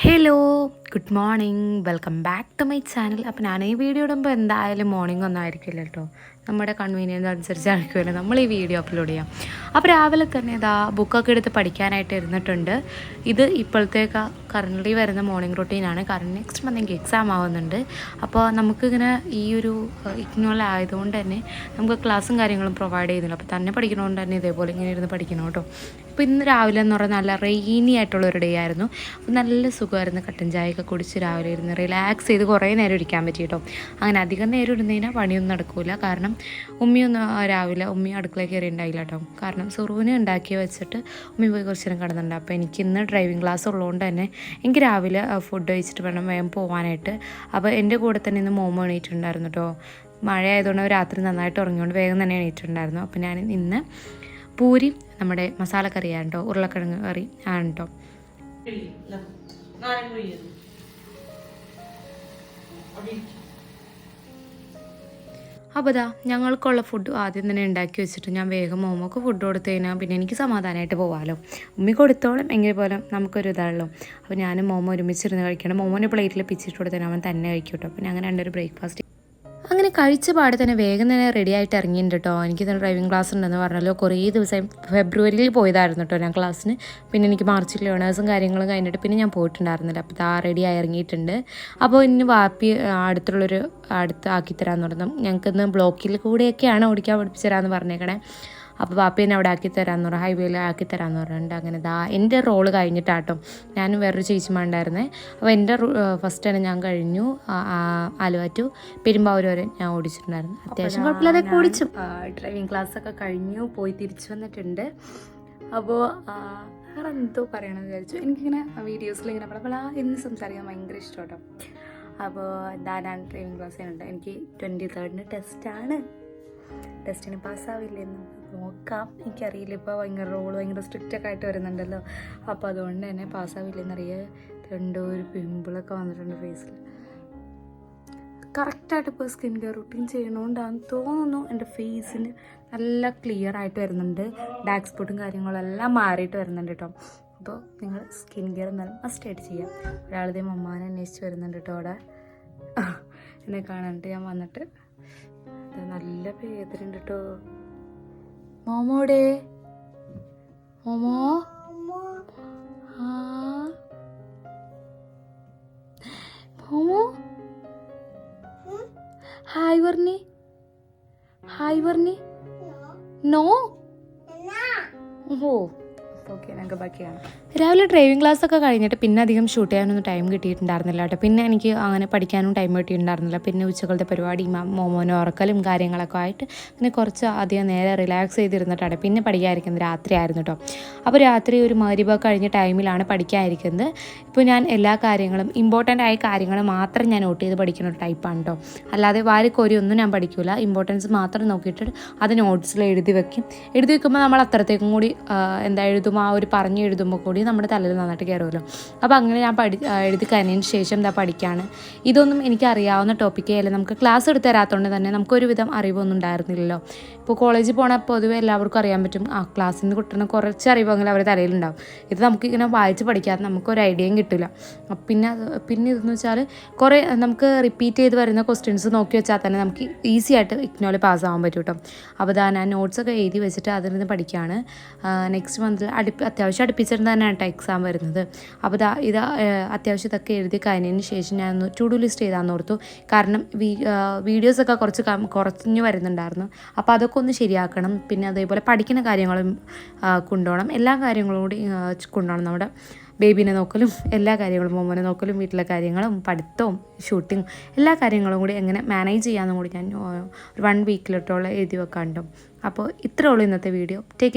Hello good morning welcome back to my channel. അപ്പോൾ ഞാൻ ഈ വീഡിയോ ഇടുമ്പോൾ എന്തായാലും മോർണിംഗ് ഒന്നും ആയിരിക്കില്ല കേട്ടോ, നമ്മുടെ കൺവീനിയൻസ് അനുസരിച്ചായിരിക്കുമല്ലോ നമ്മൾ ഈ വീഡിയോ അപ്ലോഡ് ചെയ്യാം. അപ്പോൾ രാവിലെ തന്നെ ഇതാ ബുക്കൊക്കെ എടുത്ത് പഠിക്കാനായിട്ട് ഇരുന്നിട്ടുണ്ട്. ഇത് ഇപ്പോഴത്തേക്ക് കറൻ്റ് വരുന്ന മോർണിംഗ് റൊട്ടീനാണ്. കാരണം നെക്സ്റ്റ് മന്ത് എനിക്ക് എക്സാം ആവുന്നുണ്ട്. അപ്പോൾ നമുക്കിങ്ങനെ ഈ ഒരു ഇഗ്നോൾ ആയതുകൊണ്ട് തന്നെ നമുക്ക് ക്ലാസ്സും കാര്യങ്ങളും പ്രൊവൈഡ് ചെയ്യുന്നില്ല. അപ്പോൾ തന്നെ പഠിക്കണതുകൊണ്ട് തന്നെ ഇതേപോലെ ഇങ്ങനെ ഇരുന്ന് പഠിക്കണം കേട്ടോ. അപ്പോൾ ഇന്ന് രാവിലെ എന്ന് പറഞ്ഞാൽ നല്ല റെയിനി ആയിട്ടുള്ളൊരു ഡേ ആയിരുന്നു. അപ്പോൾ നല്ല സുഖമായിരുന്നു, കട്ടൻ ചായയൊക്കെ കുടിച്ച് രാവിലെ ഇരുന്ന് റിലാക്സ് ചെയ്ത് കുറേ നേരം ഇരിക്കാൻ പറ്റി കേട്ടോ. അങ്ങനെ അധികം നേരം ഇരുന്നതിനാൽ പണിയൊന്നും നടക്കില്ല. കാരണം രാവിലെ ഉമ്മി അടുക്കളയിൽ കയറി ഉണ്ടായില്ല കേട്ടോ. കാരണം സുറുവിനെ ഉണ്ടാക്കി വെച്ചിട്ട് ഉമ്മി പോയി കുറച്ച് നേരം കിടന്നുണ്ട്. അപ്പോൾ എനിക്ക് ഇന്ന് ഡ്രൈവിംഗ് ക്ലാസ് ഉള്ളതുകൊണ്ട് തന്നെ എനിക്ക് രാവിലെ ഫുഡ് കഴിച്ചിട്ട് വേണം വേഗം പോകാനായിട്ട്. അപ്പോൾ എൻ്റെ കൂടെ തന്നെ ഇന്ന് മോമോ എണീറ്റുണ്ടായിരുന്നു കേട്ടോ. മഴ ആയതുകൊണ്ട് രാത്രി നന്നായിട്ട് ഉറങ്ങിക്കൊണ്ട് വേഗം തന്നെ എണീറ്റുണ്ടായിരുന്നു. അപ്പോൾ ഞാൻ ഇന്ന് പൂരി നമ്മുടെ മസാല കറിയാണ് കേട്ടോ, ഉരുളക്കിഴങ്ങ് കറി ആണ് കേട്ടോ. അപ്പോൾ ഇതാ ഞങ്ങൾക്കുള്ള ഫുഡ് ആദ്യം തന്നെ ഉണ്ടാക്കി വെച്ചിട്ട് ഞാൻ വേഗം മോമോക്ക് ഫുഡ് കൊടുത്തു കഴിഞ്ഞാൽ പിന്നെ എനിക്ക് സമാധാനമായിട്ട് പോകാമല്ലോ. ഉമ്മി കൊടുത്തോളം എങ്കിൽ പോലും നമുക്കൊരു ഇതാണല്ലോ. അപ്പോൾ ഞാനും മോമോ ഒരുമിച്ചിരുന്ന് കഴിക്കണം. മോമോനെ പ്ലേറ്റിൽ പിച്ചിട്ട് കൊടുത്താൽ അവൻ തന്നെ കഴിക്കും കേട്ടോ. അപ്പോൾ അങ്ങനെ രണ്ടൊരു ബ്രേക്ക്ഫാസ്റ്റ് അങ്ങനെ കഴിച്ച പാടെ തന്നെ വേഗം തന്നെ റെഡി ആയിട്ട് ഇറങ്ങിയിട്ടുണ്ട് കേട്ടോ. എനിക്ക് ഡ്രൈവിംഗ് ക്ലാസ് ഉണ്ടെന്ന് പറഞ്ഞല്ലോ. കുറേ ദിവസം ഫെബ്രുവരിയിൽ പോയതായിരുന്നു കേട്ടോ ഞാൻ ക്ലാസ്സിന്. പിന്നെ എനിക്ക് മാർച്ചിൽ ലേണേഴ്സും കാര്യങ്ങളും കഴിഞ്ഞിട്ട് പിന്നെ ഞാൻ പോയിട്ടുണ്ടായിരുന്നില്ല. അപ്പോൾ റെഡിയായി ഇറങ്ങിയിട്ടുണ്ട്. അപ്പോൾ ഇന്ന് വാപ്പി അടുത്ത് ആക്കിത്തരാമെന്ന് പറഞ്ഞു. ഞങ്ങൾക്കിന്ന് ബ്ലോക്കിൽ കൂടെയൊക്കെയാണ് ഓടിക്കാൻ പഠിപ്പിച്ചു തരാമെന്ന് പറഞ്ഞേക്കണേ. അപ്പോൾ വാപ്പി എന്നെ അവിടെ ആക്കിത്തരാമെന്ന് പറഞ്ഞു, ഹൈവേയിൽ ആക്കിത്തരാമെന്ന് പറഞ്ഞിട്ടുണ്ട്. അങ്ങനെ എൻ്റെ റോള് കഴിഞ്ഞിട്ടാട്ടോ. ഞാനും വേറൊരു ചേച്ചിമാരുണ്ടായിരുന്നേ. അപ്പോൾ എൻ്റെ ഫസ്റ്റ് തന്നെ ഞാൻ കഴിഞ്ഞു. ആലുവ ടു പെരുമ്പാവൂർ വരെ ഞാൻ ഓടിച്ചിട്ടുണ്ടായിരുന്നു. അത്യാവശ്യം കുഴപ്പമില്ലാതെ ഓടിച്ചു. ഡ്രൈവിംഗ് ക്ലാസ്സൊക്കെ കഴിഞ്ഞു, പോയി തിരിച്ചു വന്നിട്ടുണ്ട്. അപ്പോൾ വേറെ എന്തോ പറയണമെന്ന് വിചാരിച്ചു. എനിക്കിങ്ങനെ വീഡിയോസിൽ ഇങ്ങനെ പല എന്ന് സംസാരിക്കാൻ ഭയങ്കര ഇഷ്ടം കേട്ടോ. അപ്പോൾ ഞാൻ ഡ്രൈവിംഗ് ക്ലാസ് ചെയ്യുന്നുണ്ട്. എനിക്ക് 23rd ടെസ്റ്റാണ്. ടെസ്റ്റിന് പാസ്സാവില്ലെന്ന് നോക്കാം, എനിക്കറിയില്ല. ഇപ്പോൾ ഭയങ്കര സ്ട്രിക്റ്റൊക്കെ ആയിട്ട് വരുന്നുണ്ടല്ലോ. അപ്പോൾ അതുകൊണ്ട് തന്നെ പാസ്സാവില്ലെന്നറിയാം. ഒരു പിമ്പിളൊക്കെ വന്നിട്ടുണ്ട് ഫേസിൽ. കറക്റ്റായിട്ട് ഇപ്പോൾ സ്കിൻ കെയർ റൂട്ടീൻ ചെയ്യണോണ്ടാന്ന് തോന്നുന്നു എൻ്റെ ഫേസിന് നല്ല ക്ലിയർ ആയിട്ട് വരുന്നുണ്ട്. ഡാർക്ക് സ്പോട്ടും കാര്യങ്ങളെല്ലാം മാറിയിട്ട് വരുന്നുണ്ട് കേട്ടോ. അപ്പോൾ നിങ്ങൾ സ്കിൻ കെയർ എന്നാലും മസ്റ്റായിട്ട് ചെയ്യാം. ഒരാളുടെ മമ്മാനെ അന്വേഷിച്ച് വരുന്നുണ്ട് കേട്ടോ അവിടെ. എന്നെ കാണാനിട്ട് ഞാൻ വന്നിട്ട് നല്ല പേരുണ്ട് കേട്ടോ. മോമോടെ മോമോ മോമോ ഹായ് പറഞ്ഞേ നോ. ഓ ഓക്കെ, ഞങ്ങൾക്ക് ബാക്കിയാണ്. രാവിലെ ഡ്രൈവിംഗ് ക്ലാസ്സൊക്കെ കഴിഞ്ഞിട്ട് പിന്നെ അധികം ഷൂട്ട് ചെയ്യാനൊന്നും ടൈം കിട്ടിയിട്ടുണ്ടായിരുന്നില്ല കേട്ടോ. പിന്നെ എനിക്ക് അങ്ങനെ പഠിക്കാനും ടൈം കിട്ടിയിട്ടുണ്ടായിരുന്നില്ല. പിന്നെ ഉച്ചകളത്തെ പരിപാടി മോമോനെ ഉറക്കലും കാര്യങ്ങളൊക്കെ ആയിട്ട് അങ്ങനെ കുറച്ച് അധികം നേരെ റിലാക്സ് ചെയ്തിരുന്നിട്ടാണ് പിന്നെ പഠിക്കാതിരിക്കുന്നത്. രാത്രിയായിരുന്നു കേട്ടോ. അപ്പോൾ രാത്രി ഒരു മഗ്‌രിബ് കഴിഞ്ഞ ടൈമിലാണ് പഠിക്കാതിരിക്കുന്നത്. ഇപ്പോൾ ഞാൻ എല്ലാ കാര്യങ്ങളും ഇമ്പോർട്ടൻ്റ് ആയ കാര്യങ്ങൾ മാത്രം ഞാൻ നോട്ട് ചെയ്ത് പഠിക്കുന്ന ഒരു ടൈപ്പാണ് കേട്ടോ. അല്ലാതെ വാരിക്കോരി ഒന്നും ഞാൻ പഠിക്കില്ല. ഇമ്പോർട്ടൻസ് മാത്രം നോക്കിയിട്ട് അത് നോട്ട്സിൽ എഴുതി വെക്കുമ്പോൾ നമ്മൾ അത്രത്തേക്കും കൂടി എഴുതും. ആ ഒരു പറഞ്ഞ് എഴുതുമ്പോൾ കൂടി നമ്മുടെ തലയിൽ നന്നായിട്ട് കയറുമല്ലോ. അപ്പോൾ അങ്ങനെ ഞാൻ എഴുതി കഴിഞ്ഞതിന് ശേഷം പഠിക്കുകയാണ്. ഇതൊന്നും എനിക്ക് അറിയാവുന്ന ടോപ്പിക്കേ അല്ല. നമുക്ക് ക്ലാസ് എടുത്ത് തരാത്തതുകൊണ്ട് തന്നെ നമുക്കൊരുവിധം അറിവൊന്നും ഉണ്ടായിരുന്നില്ലല്ലോ. ഇപ്പോൾ കോളേജിൽ പോകണ പൊതുവെ എല്ലാവർക്കും അറിയാൻ പറ്റും. ക്ലാസ്സിൽ നിന്ന് കിട്ടുന്ന കുറച്ച് അറിവെങ്കിലും അവരുടെ തലയിലുണ്ടാവും. ഇത് നമുക്കിങ്ങനെ വായിച്ച് പഠിക്കാതെ നമുക്കൊരു ഐഡിയയും കിട്ടില്ല. പിന്നെ ഇതെന്ന് വെച്ചാൽ കുറേ നമുക്ക് റിപ്പീറ്റ് ചെയ്ത് വരുന്ന ക്വസ്റ്റ്യൻസ് നോക്കി വെച്ചാൽ തന്നെ നമുക്ക് ഈസി ആയിട്ട് ഇഗ്നോയിൽ പാസ്സാകാൻ പറ്റും കേട്ടോ. അപ്പോൾ ഞാൻ നോട്ട്സൊക്കെ എഴുതി വെച്ചിട്ട് അതിൽ നിന്ന് പഠിക്കുകയാണ്. നെക്സ്റ്റ് മന്തിൽ അത്യാവശ്യം അടുപ്പിച്ചിരുന്ന് തന്നെയാണ് കേട്ടോ എക്സാം വരുന്നത്. അപ്പോൾ ഇത് അത്യാവശ്യം ഇതൊക്കെ എഴുതി കഴിഞ്ഞതിന് ശേഷം ഞാൻ ഒന്ന് ടു ഡു ലിസ്റ്റ് ചെയ്താന്ന് ഓർത്തു. കാരണം വീഡിയോസൊക്കെ കുറഞ്ഞു വരുന്നുണ്ടായിരുന്നു. അപ്പോൾ അതൊക്കെ ഒന്ന് ശരിയാക്കണം. പിന്നെ അതേപോലെ പഠിക്കുന്ന കാര്യങ്ങളും കൊണ്ടുപോകണം. എല്ലാ കാര്യങ്ങളും കൂടി കൊണ്ടുപോകണം. നമ്മുടെ ബേബീനെ നോക്കലും എല്ലാ കാര്യങ്ങളും, മോമോനെ നോക്കലും, വീട്ടിലെ കാര്യങ്ങളും, പഠിത്തവും ഷൂട്ടിങ്ങും എല്ലാ കാര്യങ്ങളും കൂടി എങ്ങനെ മാനേജ് ചെയ്യാമെന്നും കൂടി ഞാൻ ഒരു 1 വീക്കിലോട്ടുള്ള എഴുതി വെക്കാനുണ്ടോ. അപ്പോൾ ഇത്രയേ ഉള്ളൂ ഇന്നത്തെ വീഡിയോ. ടേക്ക്